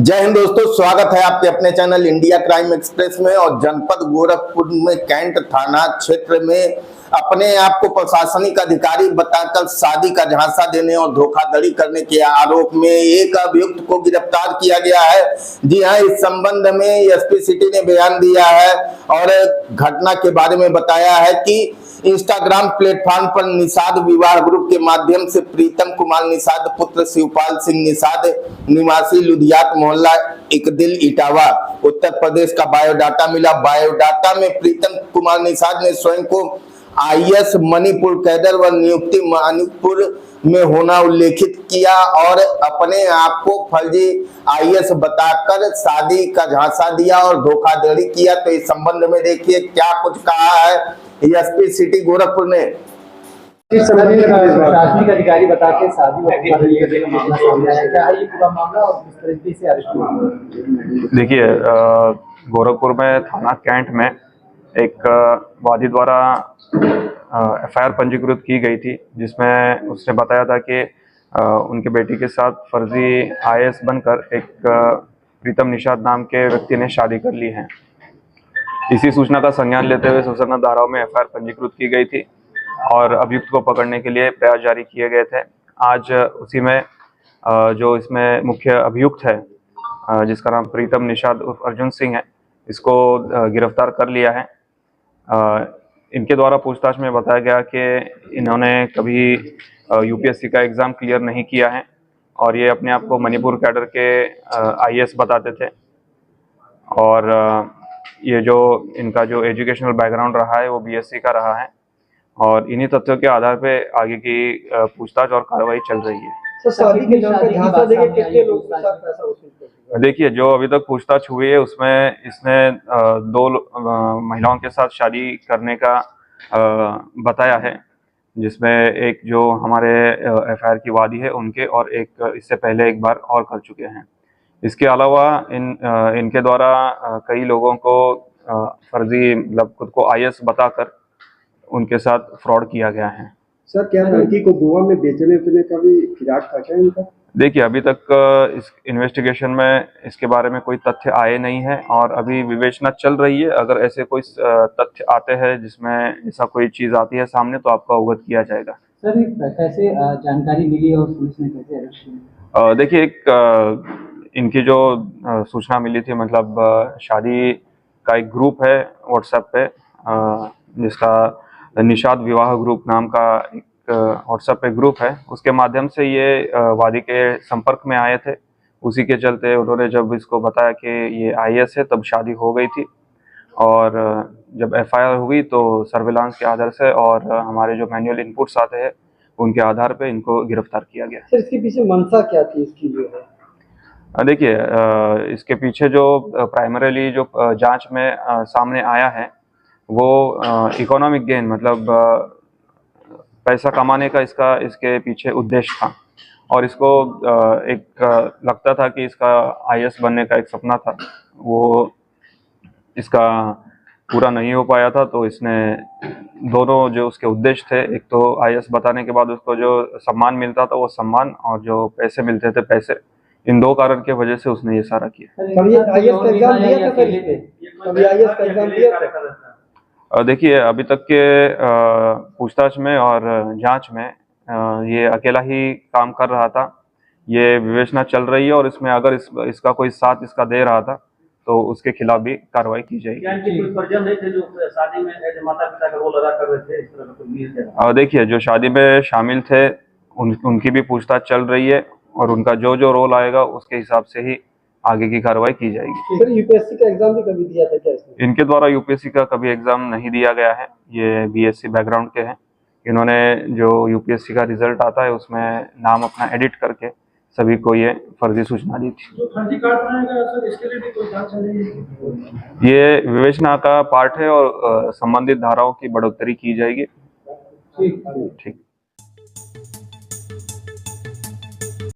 जय हिंद दोस्तों, स्वागत है आपके अपने चैनल इंडिया क्राइम एक्सप्रेस में। और जनपद गोरखपुर में कैंट थाना क्षेत्र में अपने आप को प्रशासनिक अधिकारी बताकर शादी का झांसा देने और धोखाधड़ी करने के आरोप में एक अभियुक्त को गिरफ्तार किया गया है। जी हां, इस संबंध में एसपी सिटी ने बयान दिया है और घटना के बारे में बताया है कि इंस्टाग्राम प्लेटफॉर्म पर निषाद विवाह ग्रुप के माध्यम से प्रीतम कुमार निषाद पुत्र शिवपाल सिंह निषाद निवासी लुधियात मोहल्ला इकदिल इटावा उत्तर प्रदेश का बायोडाटा मिला। बायोडाटा में प्रीतम कुमार निषाद ने स्वयं को आईएएस मणिपुर कैडर व नियुक्ति मणिपुर में होना उल्लेखित किया और अपने आप को फर्जी आईएएस बताकर शादी का झांसा दिया और धोखाधड़ी किया। तो इस संबंध में देखिए क्या कुछ कहा है एसपी सिटी गोरखपुर ने। प्रशासनिक अधिकारी बता के शादी का मामला सामने आया, क्या है ये पूरा मामला और किस तरीके से अरेस्ट हुआ? देखिए, गोरखपुर में थाना कैंट में एक वादी द्वारा एफआईआर पंजीकृत की गई थी, जिसमें उसने बताया था कि उनके बेटी के साथ फर्जी आईएएस बनकर एक प्रीतम निषाद नाम के व्यक्ति ने शादी कर ली है। इसी सूचना का संज्ञान लेते हुए सूचना धाराओं में एफआईआर पंजीकृत की गई थी और अभियुक्त को पकड़ने के लिए प्रयास जारी किए गए थे। आज उसी में जो इसमें मुख्य अभियुक्त है, जिसका नाम प्रीतम निषाद उर्फ अर्जुन सिंह है, इसको गिरफ्तार कर लिया है। इनके द्वारा पूछताछ में बताया गया कि इन्होंने कभी यूपीएससी का एग्ज़ाम क्लियर नहीं किया है और ये अपने आप को मणिपुर कैडर के आईएएस बताते थे। और ये जो इनका जो एजुकेशनल बैकग्राउंड रहा है वो बीएससी का रहा है और इन्हीं तथ्यों के आधार पे आगे की पूछताछ और कार्रवाई चल रही है। देखिए, जो अभी तक पूछताछ हुई है उसमें इसने दो महिलाओं के साथ शादी करने का बताया है, जिसमें एक जो हमारे एफआईआर की वादी है उनके और एक इससे पहले एक बार और कर चुके हैं। इसके अलावा इनके द्वारा कई लोगों को फर्जी मतलब खुद को आईएएस बताकर उनके साथ फ्रॉड किया गया है। सर, क्या लड़की को गोवा में बेचने का भी फिराक था क्या इनका? देखिए, अभी तक इस इन्वेस्टिगेशन में इसके बारे में कोई तथ्य आए नहीं है और अभी विवेचना चल रही है। अगर ऐसे कोई तथ्य आते हैं जिसमें ऐसा कोई चीज आती है सामने तो आपको अवगत किया जाएगा। सर, कैसे जानकारी मिली और पुलिस ने कैसे अरेस्ट किया? देखिए, इनकी जो सूचना मिली थी, मतलब शादी का एक ग्रुप है व्हाट्सएप पे, जिसका निषाद विवाह ग्रुप नाम का एक व्हाट्सएप पे ग्रुप है, उसके माध्यम से ये वादी के संपर्क में आए थे। उसी के चलते उन्होंने जब इसको बताया कि ये आईएएस है तब शादी हो गई थी और जब एफआईआर हुई तो सर्विलांस के आधार से और हमारे जो मैनुअल इनपुट्स आते हैं उनके आधार पे इनको गिरफ्तार किया गया। सर, इसके पीछे मंशा क्या थी इसकी? जो है देखिए, इसके पीछे जो प्राइमरीली जो जांच में सामने आया है वो इकोनॉमिक गेन, मतलब पैसा कमाने का इसके पीछे उद्देश्य था और इसको एक लगता था कि इसका आईएएस बनने का एक सपना था, वो इसका पूरा नहीं हो पाया था। तो इसने दोनों जो उसके उद्देश्य थे, एक तो आईएएस बताने के बाद उसको जो सम्मान मिलता था वो सम्मान और जो पैसे मिलते थे पैसे, इन दो कारण के वजह से उसने ये सारा किया। देखिए, अभी तक के पूछताछ में और जांच में ये अकेला ही काम कर रहा था। ये विवेचना चल रही है और इसमें अगर इसका कोई साथ इसका दे रहा था तो उसके खिलाफ भी कार्रवाई की जाएगी। देखिए, जो शादी में शामिल थे उनकी भी पूछताछ चल रही है और उनका जो रोल आएगा उसके हिसाब से ही आगे की कार्रवाई की जाएगी। सर, यूपीएससी का एग्जाम भी कभी दिया था क्या इसने? इनके द्वारा यूपीएससी का कभी एग्जाम नहीं दिया गया है। ये बीएससी बैकग्राउंड के हैं। इन्होंने जो यूपीएससी का रिजल्ट आता है उसमें नाम अपना एडिट करके सभी को ये फर्जी सूचना दी थी। जो फर्जी काट रहेगा सर, इसके लिए भी कोई जांच चलेगी? ये विवेचना का पार्ट है और संबंधित धाराओं की बढ़ोतरी की जाएगी। ठीक।